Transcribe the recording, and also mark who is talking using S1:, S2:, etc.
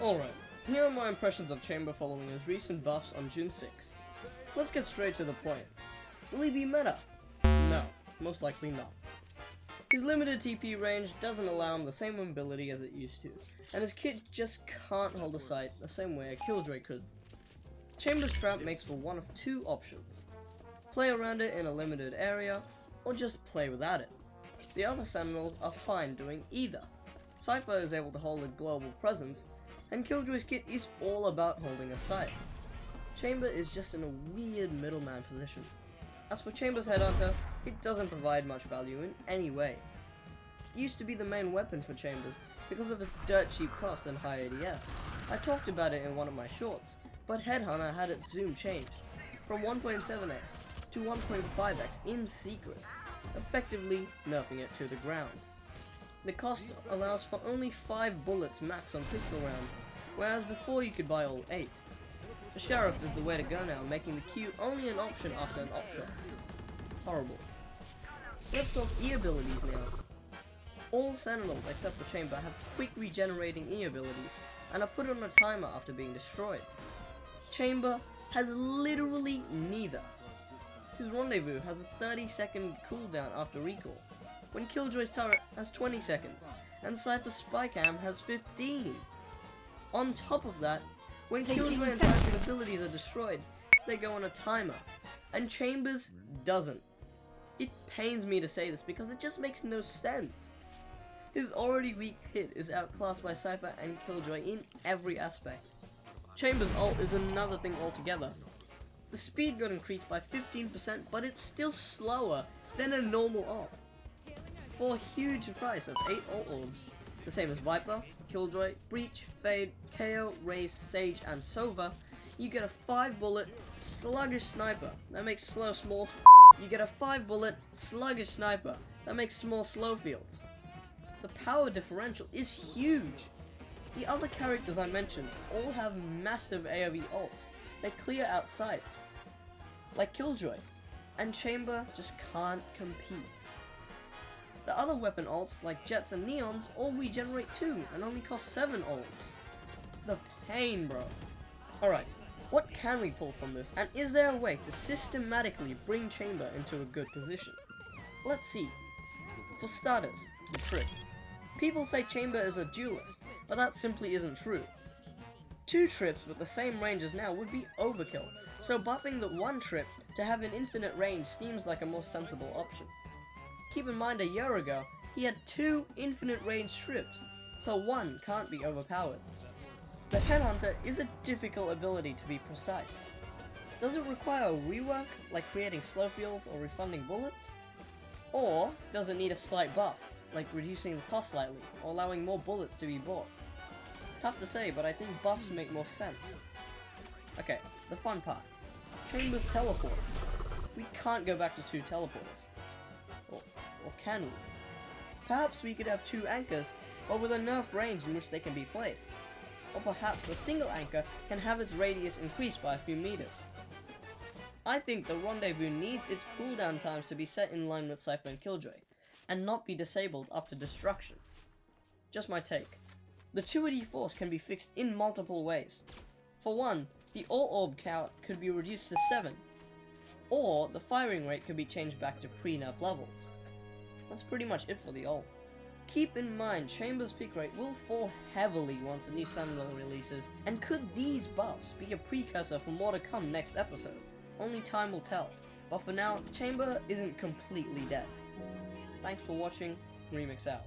S1: Alright, here are my impressions of Chamber following his recent buffs on June 6th. Let's get straight to the point. Will he be meta? No, most likely not. His limited TP range doesn't allow him the same mobility as it used to, and his kit just can't hold a sight the same way a Killjoy could. Chamber's trap makes for one of two options: play around it in a limited area, or just play without it. The other Sentinels are fine doing either. Cypher is able to hold a global presence, and Killjoy's kit is all about holding a sight. Chamber is just in a weird middleman position. As for Chamber's Headhunter, it doesn't provide much value in any way. It used to be the main weapon for Chambers because of its dirt cheap cost and high ADS. I talked about it in one of my shorts, but Headhunter had its zoom changed from 1.7x to 1.5x in secret, effectively nerfing it to the ground. The cost allows for only 5 bullets max on pistol round, whereas before you could buy all 8. The Sheriff is the way to go now, making the Q only an option after an op shot. Horrible. Let's talk E abilities now. All Sentinels except for Chamber have quick regenerating E abilities, and are put on a timer after being destroyed. Chamber has literally neither. His Rendezvous has a 30-second cooldown after recall, when Killjoy's turret has 20 seconds, and Cypher's Spy Cam has 15. On top of that, when Killjoy and Cypher's abilities are destroyed, they go on a timer, and Chambers doesn't. It pains me to say this because it just makes no sense. His already weak hit is outclassed by Cypher and Killjoy in every aspect. Chambers' ult is another thing altogether. The speed got increased by 15%, but it's still slower than a normal ult. For a huge price of 8 ult orbs, the same as Viper, Killjoy, Breach, Fade, KO, Raze, Sage, and Sova, you get a 5-bullet sluggish sniper that makes small slow fields. The power differential is huge. The other characters I mentioned all have massive AoE ults that clear out sights, like Killjoy, and Chamber just can't compete. The other weapon ults, like Jets and Neons, all regenerate too, and only cost 7 orbs. The pain, bro. Alright, what can we pull from this, and is there a way to systematically bring Chamber into a good position? Let's see. For starters, the trip. People say Chamber is a duelist, but that simply isn't true. 2 trips with the same range as now would be overkill, so buffing the 1 trip to have an infinite range seems like a more sensible option. Keep in mind, a year ago, he had 2 infinite range trips, so 1 can't be overpowered. The Headhunter is a difficult ability to be precise. Does it require a rework, like creating slow fields or refunding bullets? Or does it need a slight buff, like reducing the cost slightly, or allowing more bullets to be bought? Tough to say, but I think buffs make more sense. Okay, the fun part. Chamber's teleport. We can't go back to 2 teleports. Or can we? Perhaps we could have 2 anchors, but with a nerf range in which they can be placed. Or perhaps a single anchor can have its radius increased by a few meters. I think the Rendezvous needs its cooldown times to be set in line with Cypher and Killjoy, and not be disabled after destruction. Just my take. The 2AD force can be fixed in multiple ways. For one, the all orb count could be reduced to 7, or the firing rate could be changed back to pre-nerf levels. That's pretty much it for the ult. Keep in mind, Chamber's pick rate will fall heavily once the new Sentinel releases, and could these buffs be a precursor for more to come next episode? Only time will tell, but for now, Chamber isn't completely dead. Thanks for watching, Remix out.